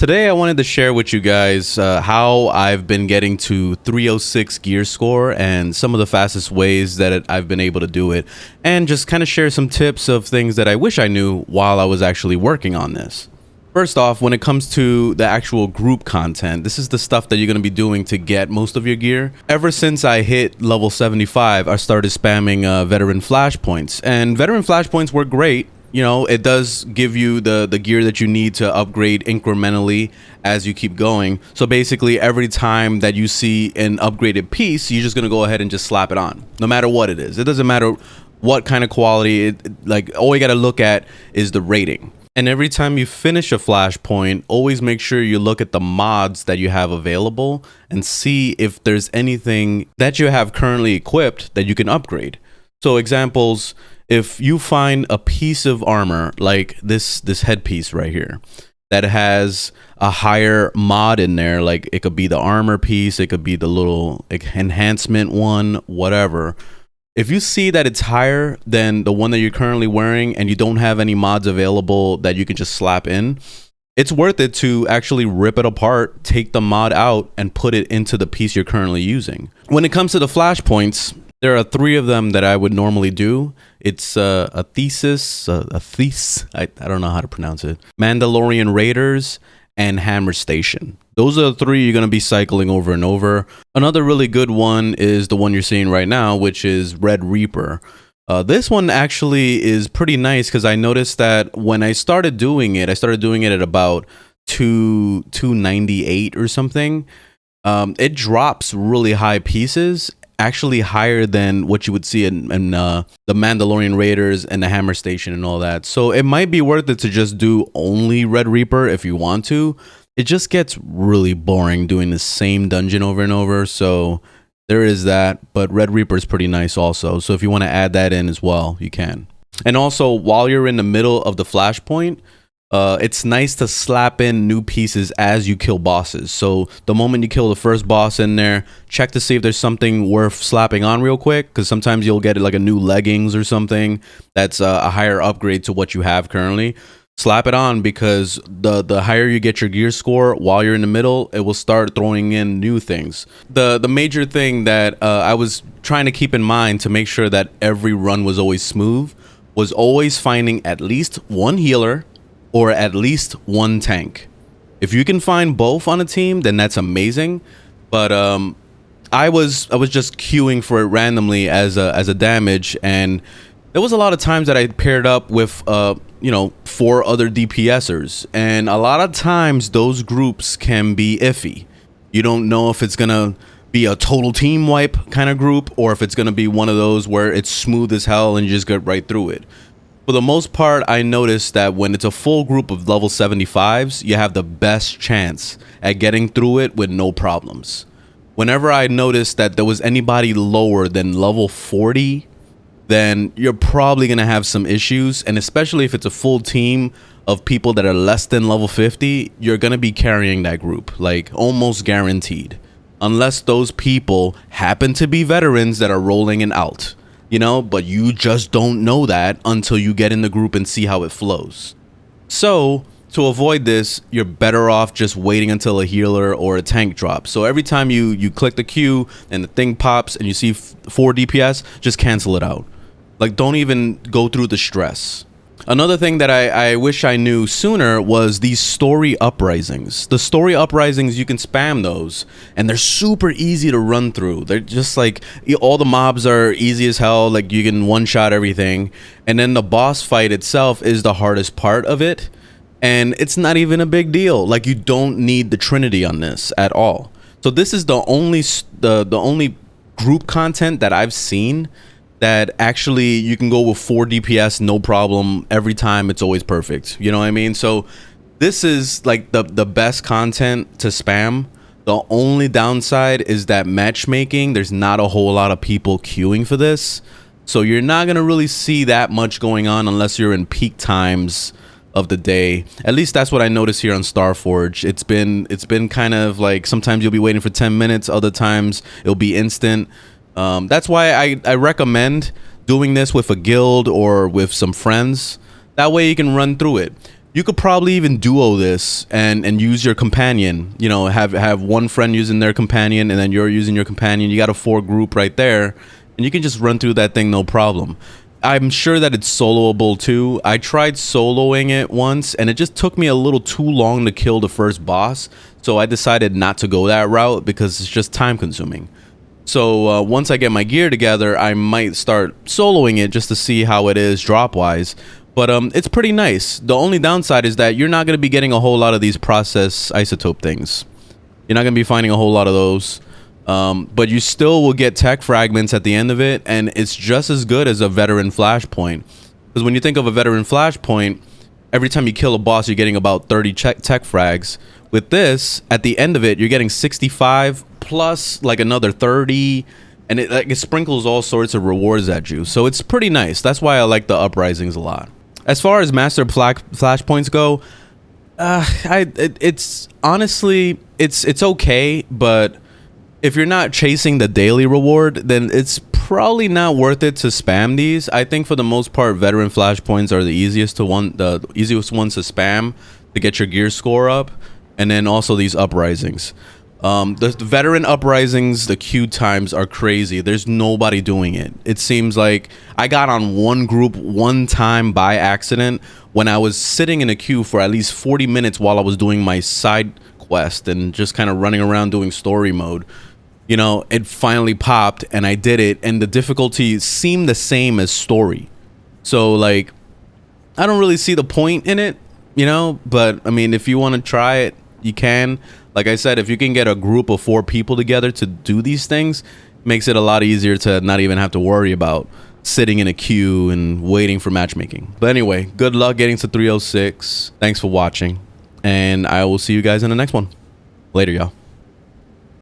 Today I wanted to share with you guys how I've been getting to 306 gear score and some of the fastest ways that I've been able to do it, and just kind of share some tips of things that I wish I knew while I was actually working on this. First off, when it comes to the actual group content, this is the stuff that you're going to be doing to get most of your gear. Ever since I hit level 75, I started spamming veteran flashpoints, and veteran flashpoints were great. You know, it does give you the gear that you need to upgrade incrementally as you keep going. So basically, every time that you see an upgraded piece, you're just going to go ahead and just slap it on, no matter what it is. It doesn't matter what kind of quality. Like, all you got to look at is the rating. And every time you finish a flashpoint, always make sure you look at the mods that you have available and see if there's anything that you have currently equipped that you can upgrade. So examples, if you find a piece of armor like this headpiece right here that has a higher mod in there, like it could be the armor piece, it could be the little enhancement one, whatever. If you see that it's higher than the one that you're currently wearing and you don't have any mods available that you can just slap in, it's worth it to actually rip it apart, take the mod out, and put it into the piece you're currently using. When it comes to the flashpoints, there are 3 of them that I would normally do. It's a thesis, I don't know how to pronounce it, Mandalorian Raiders, and Hammer Station. Those are the 3 you're going to be cycling over and over. Another really good one is the one you're seeing right now, which is Red Reaper. This one actually is pretty nice because I noticed that when I started doing it at about 298 or something. It drops really high pieces, actually higher than what you would see in the Mandalorian Raiders and the Hammer Station and all that. So it might be worth it to just do only Red Reaper if you want to. It just gets really boring doing the same dungeon over and over. So there is that, but Red Reaper is pretty nice also. So if you want to add that in as well, you can. And also, while you're in the middle of the flashpoint, it's nice to slap in new pieces as you kill bosses. So the moment you kill the first boss in there, check to see if there's something worth slapping on real quick, because sometimes you'll get like a new leggings or something that's a higher upgrade to what you have currently. Slap it on, because the higher you get your gear score while you're in the middle, it will start throwing in new things. The major thing that I was trying to keep in mind to make sure that every run was always smooth was always finding at least one healer or at least one tank. If you can find both on a team, then that's amazing. But I was just queuing for it randomly as a damage, and there was a lot of times that I paired up with 4 other DPSers, and a lot of times those groups can be iffy. You don't know if it's gonna be a total team wipe kind of group, or if it's gonna be one of those where it's smooth as hell and you just get right through it. For the most part, I noticed that when it's a full group of level 75s, you have the best chance at getting through it with no problems. Whenever I noticed that there was anybody lower than level 40, then you're probably going to have some issues. And especially if it's a full team of people that are less than level 50, you're going to be carrying that group, like almost guaranteed. Unless those people happen to be veterans that are rolling in out. But you just don't know that until you get in the group and see how it flows. So to avoid this, you're better off just waiting until a healer or a tank drops. So every time you click the queue and the thing pops and you see 4 DPS, just cancel it out. Like, don't even go through the stress. Another thing that I wish I knew sooner was these story uprisings. The story uprisings, you can spam those, and they're super easy to run through. They're just like, all the mobs are easy as hell, like you can one-shot everything. And then the boss fight itself is the hardest part of it, and it's not even a big deal. Like, you don't need the Trinity on this at all. So this is the only group content that I've seen that actually you can go with 4 DPS, no problem. Every time, it's always perfect. You know what I mean? So this is like the best content to spam. The only downside is that matchmaking, there's not a whole lot of people queuing for this. So you're not going to really see that much going on unless you're in peak times of the day. At least that's what I noticed here on Starforge. It's been kind of like, sometimes you'll be waiting for 10 minutes, other times it'll be instant. That's why I recommend doing this with a guild or with some friends. That way you can run through it. You could probably even duo this and use your companion. You know, have one friend using their companion, and then you're using your companion. You got a 4 group right there, and you can just run through that thing no problem. I'm sure that it's soloable too. I tried soloing it once, and it just took me a little too long to kill the first boss. So I decided not to go that route because it's just time consuming. So once I get my gear together, I might start soloing it just to see how it is drop wise. But it's pretty nice. The only downside is that you're not going to be getting a whole lot of these process isotope things. You're not going to be finding a whole lot of those. But you still will get tech fragments at the end of it, and it's just as good as a veteran flashpoint. Because when you think of a veteran flashpoint, every time you kill a boss, you're getting about 30 tech frags. With this, at the end of it, you're getting 65 plus like another 30, and it sprinkles all sorts of rewards at you. So it's pretty nice. That's why I like the Uprisings a lot. As far as master flashpoints go, it's honestly it's okay, but if you're not chasing the daily reward, then it's probably not worth it to spam these. I think for the most part, veteran flashpoints are the easiest ones to spam to get your gear score up, and then also these Uprisings. The veteran Uprisings, the queue times are crazy. There's nobody doing it. It seems like I got on one group one time by accident when I was sitting in a queue for at least 40 minutes while I was doing my side quest and just kind of running around doing story mode. You know, it finally popped and I did it, and the difficulty seemed the same as story. So like, I don't really see the point in it, you know, but I mean, if you want to try it, you can. Like I said, if you can get a group of 4 people together to do these things, it makes it a lot easier to not even have to worry about sitting in a queue and waiting for matchmaking. But anyway, good luck getting to 306. Thanks for watching, and I will see you guys in the next one. Later, y'all.